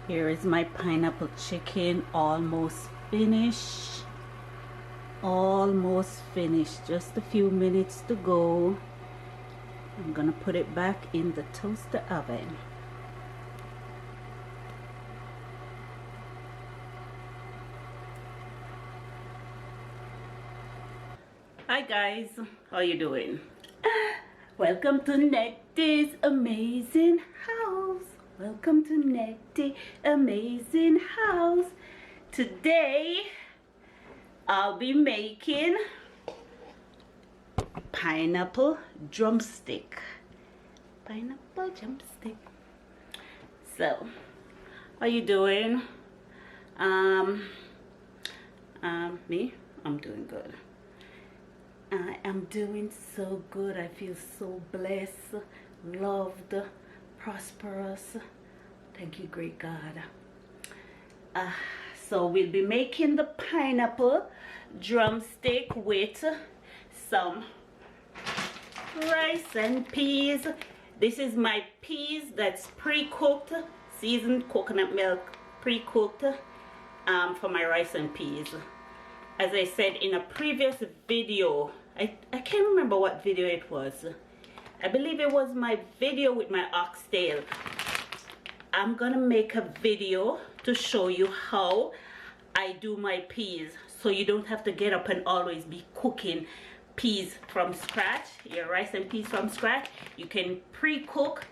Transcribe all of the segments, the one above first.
Here is my pineapple chicken, almost finished. Almost finished. Just a few minutes to go. I'm gonna put it back in the toaster oven. Hi guys, how you doing? Welcome to Nettie's amazing house. Welcome to Nettie's amazing house. Today I'll be making pineapple drumstick. Pineapple drumstick. So, how you doing? Me? I'm doing good. I am doing so good. I feel so blessed, loved, prosperous. Thank you, great God. So we'll be making the pineapple drumstick with some rice and peas. This is my peas that's pre-cooked, seasoned coconut milk, pre-cooked for my rice and peas. As I said in a previous video, I can't remember what video it was. I believe it was my video with my oxtail. I'm gonna make a video to show you how I do my peas, so you don't have to get up and always be cooking peas from scratch, your rice and peas from scratch. You can pre-cook.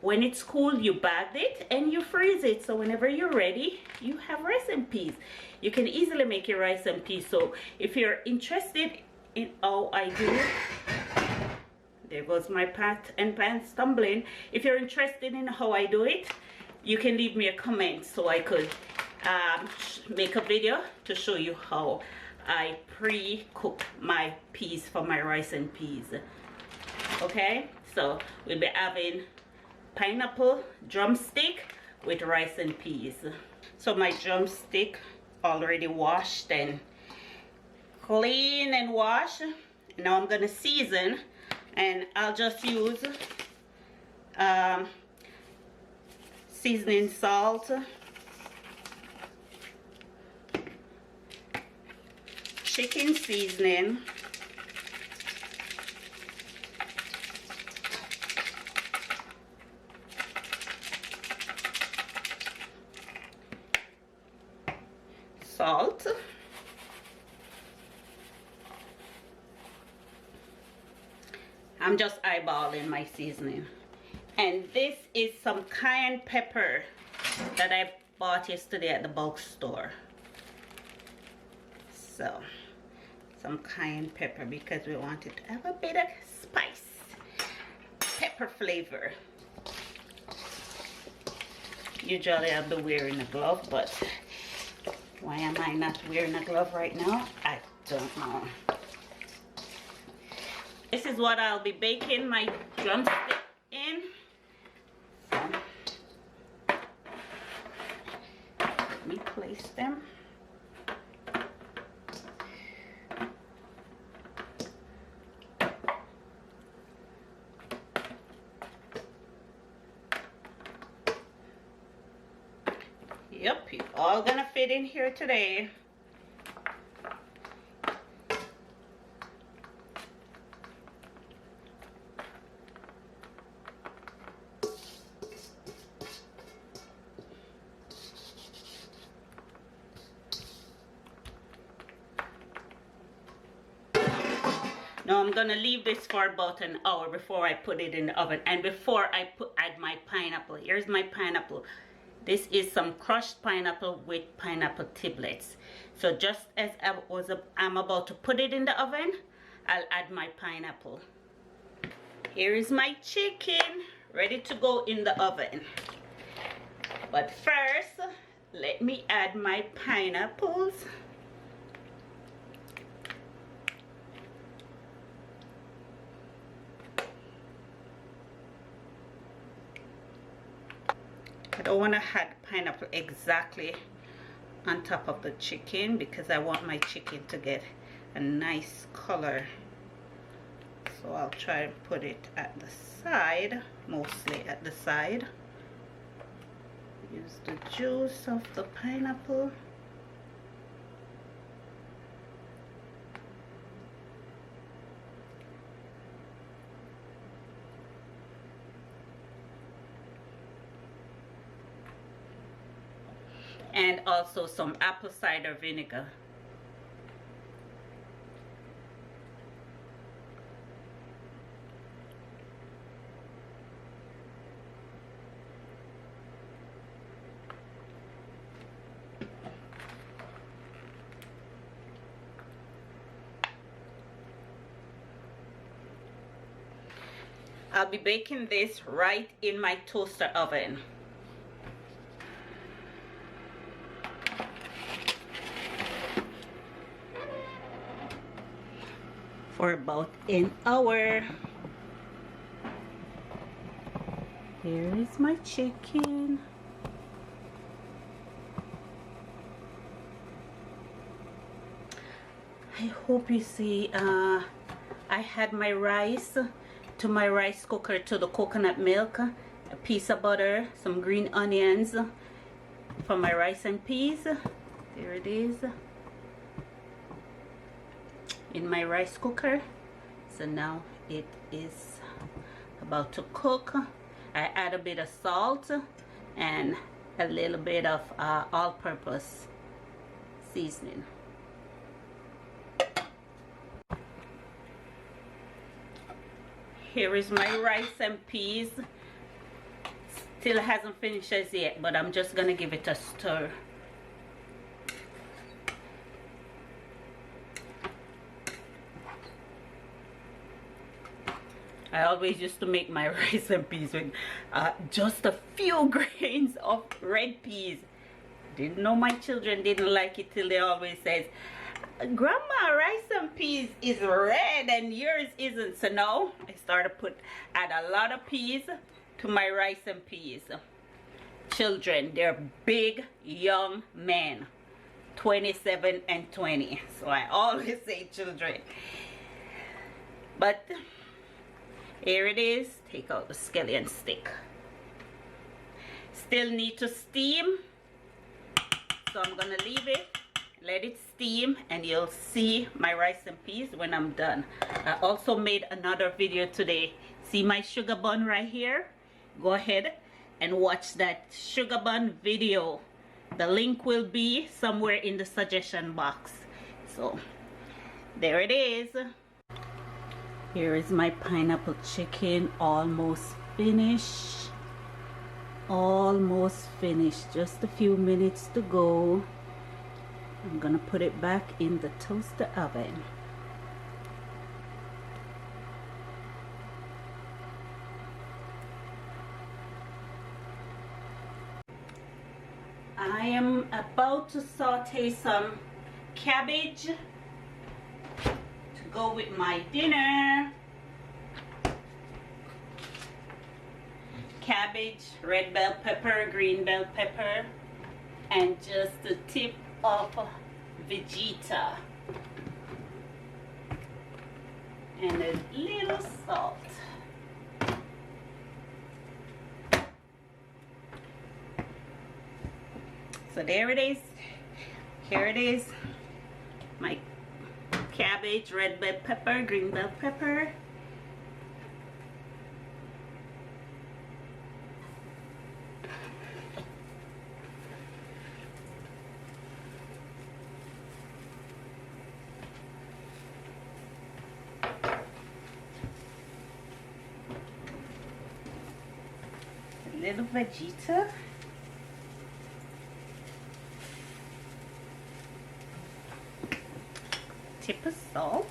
When it's cool, you bag it and you freeze it, so whenever you're ready, you have rice and peas. You can easily make your rice and peas. So if you're interested in how I do it, there goes my pot and pan stumbling. If you're interested in how I do it, you can leave me a comment so I could make a video to show you how I pre-cook my peas for my rice and peas. Okay, so we'll be having pineapple drumstick with rice and peas. So my drumstick already washed and clean and washed. Now I'm gonna season, and I'll just use seasoning salt, chicken seasoning, salt, I'm just eyeballing my seasoning, and this is some cayenne pepper that I bought yesterday at the bulk store. So some cayenne pepper because we want it to have a bit of spice, pepper flavor. Usually I'll be wearing a glove, but why am I not wearing a glove right now? I don't know. This is what I'll be baking my drumstick in. So, let me place them. Yep, you're all gonna fit in here today. Now I'm gonna leave this for about an hour before I put it in the oven, and before I add my pineapple. Here's my pineapple. This is some crushed pineapple with pineapple tiblets. So just as I'm about to put it in the oven, I'll add my pineapple. Here is my chicken ready to go in the oven. But first, let me add my pineapples. I don't want to add pineapple exactly on top of the chicken because I want my chicken to get a nice color. So I'll try and put it at the side, mostly at the side. You Use the juice of the pineapple. And also some apple cider vinegar. I'll be baking this right in my toaster oven. For about an hour. Here is my chicken. I hope you see, I had my rice to my rice cooker, to the coconut milk, a piece of butter, some green onions for my rice and peas. There it is in my rice cooker. So now it is about to cook. I add a bit of salt and a little bit of all-purpose seasoning. Here is my rice and peas. Still hasn't finished as yet, but I'm just gonna give it a stir. I always used to make my rice and peas with just a few grains of red peas. Didn't know my children didn't like it till they always says, Grandma, rice and peas is red and yours isn't. So now I started add a lot of peas to my rice and peas. Children, they're big young men, 27 and 20. So I always say children. But here it is. Take out the scallion stick. Still need to steam, so I'm gonna leave it, let it steam, and you'll see my rice and peas when I'm done. I also made another video today. See my sugar bun right here? Go ahead and watch that sugar bun video. The link will be somewhere in the suggestion box. So there it is. Here is my pineapple chicken, almost finished. Almost finished. Just a few minutes to go. I'm gonna put it back in the toaster oven. I am about to saute some cabbage to go with my dinner. Cabbage, red bell pepper, green bell pepper, and just a tip of Vegeta and a little salt. So there it is. Here it is. My cabbage, red bell pepper, green bell pepper. A little Vegeta. Tip of salt.